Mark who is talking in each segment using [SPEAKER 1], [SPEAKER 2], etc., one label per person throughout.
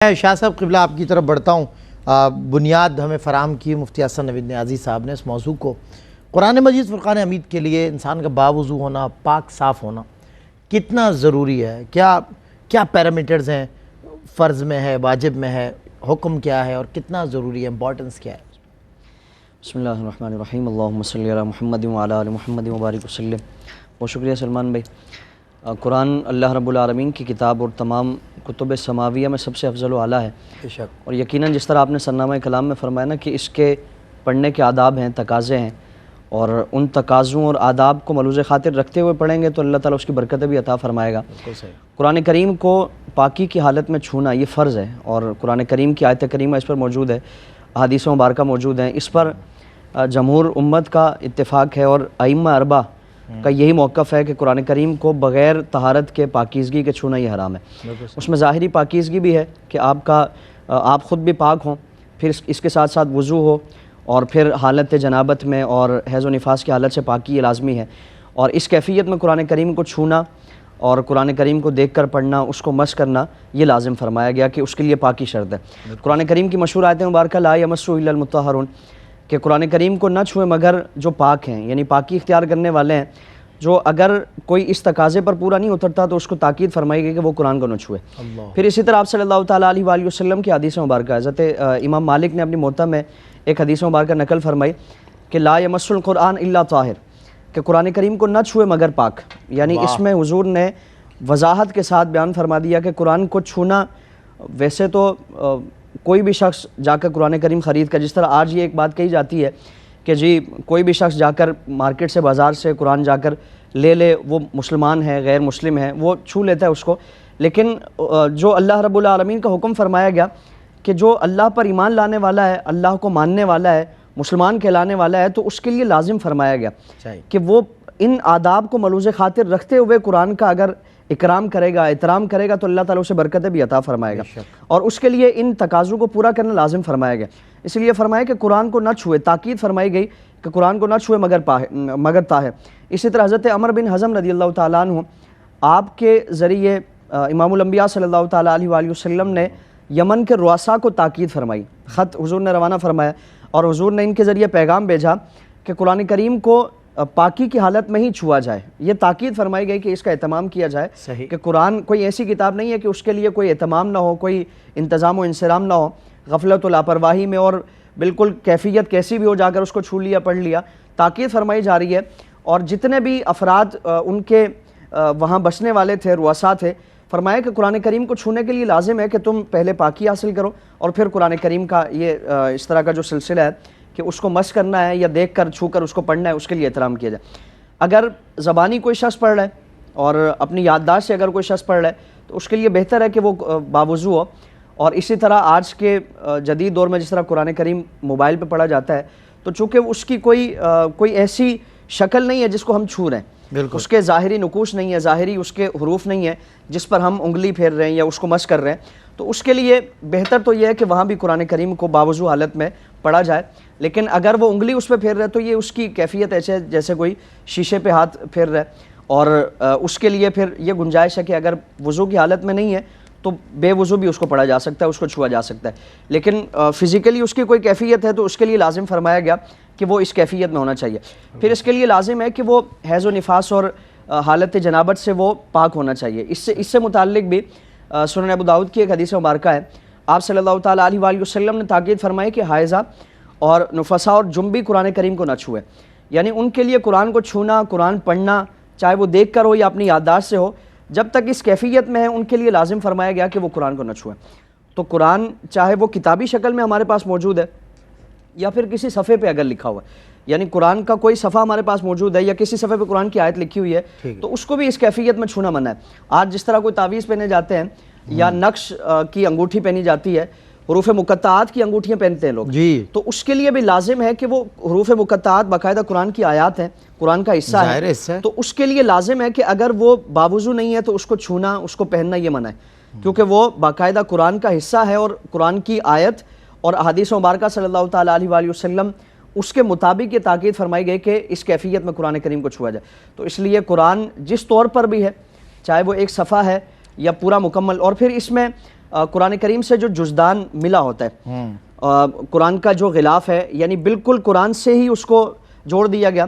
[SPEAKER 1] میں شاہ صاحب قبلہ آپ کی طرف بڑھتا ہوں۔ بنیاد ہمیں فراہم کی مفتی حسن نوید نیازی صاحب نے اس موضوع کو۔ قرآن مجید فرقان حمید کے لیے انسان کا باوضو ہونا، پاک صاف ہونا کتنا ضروری ہے؟ کیا پیرامیٹرز ہیں؟ فرض میں ہے، واجب میں ہے، حکم کیا ہے اور کتنا ضروری ہے، امپورٹنس کیا ہے؟
[SPEAKER 2] بسم اللہ الرحمن الرحیم، اللہم صلی علی محمد وعلی آل محمد وبارک وسلم۔ بہت شکریہ سلمان بھائی۔ قرآن اللہ رب العالمین کی کتاب اور تمام کتب سماویہ میں سب سے افضل و اعلیٰ ہے۔
[SPEAKER 1] بے شک۔
[SPEAKER 2] اور یقیناً جس طرح آپ نے سرنامہ کلام میں فرمایا نا کہ اس کے پڑھنے کے آداب ہیں، تقاضے ہیں، اور ان تقاضوں اور آداب کو ملوز خاطر رکھتے ہوئے پڑھیں گے تو اللہ تعالیٰ اس کی برکتیں بھی عطا فرمائے گا۔
[SPEAKER 1] بالکل صحیح۔
[SPEAKER 2] قرآن کریم کو پاکی کی حالت میں چھونا یہ فرض ہے، اور قرآن کریم کی آیت کریمہ اس پر موجود ہے، احادیث مبارکہ موجود ہیں۔ اس پر جمہور امت کا اتفاق ہے اور ائمہ اربعہ کا یہی موقف ہے کہ قرآن کریم کو بغیر طہارت کے پاکیزگی کے چھونا یہ حرام ہے۔ اس میں ظاہری پاکیزگی بھی ہے کہ آپ خود بھی پاک ہوں، پھر اس کے ساتھ ساتھ وضو ہو، اور پھر حالت جنابت میں اور حیض و نفاس کی حالت سے پاکی یہ لازمی ہے۔ اور اس کیفیت میں قرآن کریم کو چھونا اور قرآن کریم کو دیکھ کر پڑھنا، اس کو مس کرنا یہ لازم فرمایا گیا کہ اس کے لیے پاکی شرط ہے۔ قرآن کریم کی مشہور آیت مبارکہ لا یمسہ الا المطہرون، کہ قرآن کریم کو نہ چھوئے مگر جو پاک ہیں، یعنی پاکی اختیار کرنے والے ہیں۔ جو اگر کوئی اس تقاضے پر پورا نہیں اترتا تو اس کو تاکید فرمائی گئی کہ وہ قرآن کو نہ چھوئے۔ پھر اسی طرح آپ صلی اللہ تعالیٰ علیہ وآلہ وسلم کی حدیث مبارکہ، حضرت امام مالک نے اپنی موطا میں ایک حدیث مبارکہ نقل فرمائی کہ لا یمس القرآن الا طاہر، کہ قرآن کریم کو نہ چھوئے مگر پاک۔ یعنی اس میں حضور نے وضاحت کے ساتھ بیان فرما دیا کہ قرآن کو چھونا، ویسے تو کوئی بھی شخص جا کر قرآن کریم خرید کر، جس طرح آج یہ ایک بات کہی جاتی ہے کہ جی کوئی بھی شخص جا کر مارکیٹ سے، بازار سے قرآن جا کر لے لے، وہ مسلمان ہے غیر مسلم ہے وہ چھو لیتا ہے اس کو، لیکن جو اللہ رب العالمین کا حکم فرمایا گیا کہ جو اللہ پر ایمان لانے والا ہے، اللہ کو ماننے والا ہے، مسلمان کہلانے والا ہے، تو اس کے لیے لازم فرمایا گیا کہ وہ ان آداب کو ملوز خاطر رکھتے ہوئے قرآن کا اگر اکرام کرے گا، احترام کرے گا تو اللہ تعالیٰ اسے برکتیں بھی عطا فرمائے گا، اور اس کے لیے ان تقاضوں کو پورا کرنا لازم فرمایا گیا۔ اس لیے فرمایا کہ قرآن کو نہ چھوئے، تاکید فرمائی گئی کہ قرآن کو نہ چھوئے مگر طاہر۔ اسی طرح حضرت عمر بن حزم رضی اللہ تعالیٰ عنہ، آپ کے ذریعے امام الانبیاء صلی اللہ تعالیٰ علیہ وآلہ وسلم نے یمن کے رؤساء کو تاکید فرمائی، خط حضور نے روانہ فرمایا، اور حضور نے ان کے ذریعے پیغام بھیجا کہ قرآن کریم کو پاکی کی حالت میں ہی چھوا جائے۔ یہ تاکید فرمائی گئی کہ اس کا اہتمام کیا جائے، کہ قرآن کوئی ایسی کتاب نہیں ہے کہ اس کے لیے کوئی اہتمام نہ ہو، کوئی انتظام و انصرام نہ ہو، غفلت و لاپرواہی میں اور بالکل کیفیت کیسی بھی ہو جا کر اس کو چھو لیا، پڑھ لیا۔ تاکید فرمائی جا رہی ہے، اور جتنے بھی افراد ان کے وہاں بسنے والے تھے، رؤساء تھے، فرمایا کہ قرآن کریم کو چھونے کے لیے لازم ہے کہ تم پہلے پاکی حاصل کرو، اور پھر قرآن کریم کا یہ اس طرح کا جو سلسلہ ہے کہ اس کو مس کرنا ہے یا دیکھ کر چھو کر اس کو پڑھنا ہے، اس کے لیے احترام کیا جائے۔ اگر زبانی کوئی شخص پڑھ رہا ہے اور اپنی یادداشت سے اگر کوئی شخص پڑھ رہا ہے تو اس کے لیے بہتر ہے کہ وہ باوضو ہو۔ اور اسی طرح آج کے جدید دور میں جس طرح قرآن کریم موبائل پہ پڑھا جاتا ہے، تو چونکہ اس کی کوئی ایسی شکل نہیں ہے جس کو ہم چھو رہے ہیں، اس کے ظاہری نقوش نہیں ہے، ظاہری اس کے حروف نہیں ہے جس پر ہم انگلی پھیر رہے ہیں یا اس کو مس کر رہے ہیں، تو اس کے لیے بہتر تو یہ ہے کہ وہاں بھی قرآن کریم کو باوضو حالت میں پڑھا جائے۔ لیکن اگر وہ انگلی اس پہ پھیر رہے تو یہ اس کی کیفیت ایسے جیسے کوئی شیشے پہ ہاتھ پھیر رہا ہے، اور اس کے لیے پھر یہ گنجائش ہے کہ اگر وضو کی حالت میں نہیں ہے تو بے وضو بھی اس کو پڑھا جا سکتا ہے، اس کو چھوا جا سکتا ہے۔ لیکن فزیکلی اس کی کوئی کیفیت ہے تو اس کے لیے لازم فرمایا گیا کہ وہ اس کیفیت میں ہونا چاہیے۔ پھر اس کے لیے لازم ہے کہ وہ حیض و نفاس اور حالت جنابت سے وہ پاک ہونا چاہیے۔ اس سے متعلق بھی سنن ابو داؤد کی ایک حدیث مبارکہ ہے، آپ صلی اللہ تعالیٰ علیہ وآلہ وسلم نے تاکید فرمائی کہ حائضہ اور نفسا اور جنبی قرآن کریم کو نہ چھوئے، یعنی ان کے لیے قرآن کو چھونا، قرآن پڑھنا، چاہے وہ دیکھ کر ہو یا اپنی یادداشت سے ہو، جب تک اس کیفیت میں ہے ان کے لیے لازم فرمایا گیا کہ وہ قرآن کو نہ چھوئیں۔ تو قرآن چاہے وہ کتابی شکل میں ہمارے پاس موجود ہے یا پھر کسی صفحے پہ اگر لکھا ہوا ہے، یعنی قرآن کا کوئی صفحہ ہمارے پاس موجود ہے یا کسی صفحے پہ قرآن کی آیت لکھی ہوئی ہے، تو اس کو بھی اس کیفیت میں چھونا منع ہے۔ آج جس طرح کوئی تعویذ پہنے جاتے ہیں یا نقش کی انگوٹھی پہنی جاتی ہے، حروف مقطعات کی انگوٹھیاں پہنتے ہیں لوگ، تو اس کے لیے بھی لازم ہے کہ وہ حروف مقطعات باقاعدہ قرآن کی آیات ہیں، قرآن کا حصہ ہے، تو اس کے لیے لازم ہے کہ اگر وہ باوضو نہیں ہے تو اس کو چھونا، اس کو پہننا یہ منع ہے، کیونکہ وہ باقاعدہ قرآن کا حصہ ہے، اور قرآن کی آیت اور احادیث مبارکہ صلی اللہ تعالیٰ علیہ وآلہ وسلم اس کے مطابق یہ تاکید فرمائی گئی کہ اس کیفیت میں قرآن کریم کو چھوا جائے۔ تو اس لیے قرآن جس طور پر بھی ہے، چاہے وہ ایک صفحہ ہے یا پورا مکمل، اور پھر اس میں قرآن کریم سے جو جزدان ملا ہوتا ہے، قرآن کا جو غلاف ہے، یعنی بالکل قرآن سے ہی اس کو جوڑ دیا گیا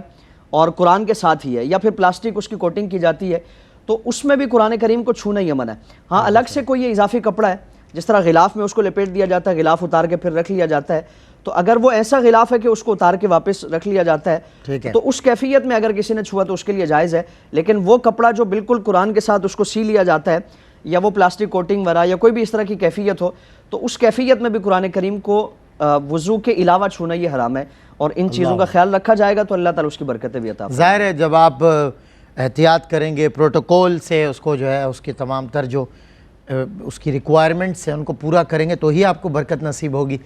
[SPEAKER 2] اور قرآن کے ساتھ ہی ہے، یا پھر پلاسٹک اس کی کوٹنگ کی جاتی ہے، تو اس میں بھی قرآن کریم کو چھونا ہی منع ہے۔ ہاں الگ سے کوئی یہ اضافی کپڑا ہے، جس طرح غلاف میں اس کو لپیٹ دیا جاتا ہے، غلاف اتار کے پھر رکھ لیا جاتا ہے، تو اگر وہ ایسا غلاف ہے کہ اس کو اتار کے واپس رکھ لیا جاتا ہے تو اس کیفیت میں اگر کسی نے چھوا تو اس کے لیے جائز ہے۔ لیکن وہ کپڑا جو بالکل قرآن کے ساتھ اس کو سی لیا جاتا ہے، یا وہ پلاسٹک کوٹنگ وغیرہ یا کوئی بھی اس طرح کی کیفیت ہو، تو اس کیفیت میں بھی قرآن کریم کو وضو کے علاوہ چھونا یہ حرام ہے، اور ان چیزوں کا خیال رکھا جائے گا تو اللہ تعالیٰ اس کی برکتیں بھی عطا فرمائے۔
[SPEAKER 1] ظاہر ہے جب آپ احتیاط کریں گے، پروٹوکول سے اس کو جو ہے اس کی تمام تر جو اس کی ریکوائرمنٹس ہیں ان کو پورا کریں گے تو ہی آپ کو برکت نصیب ہوگی۔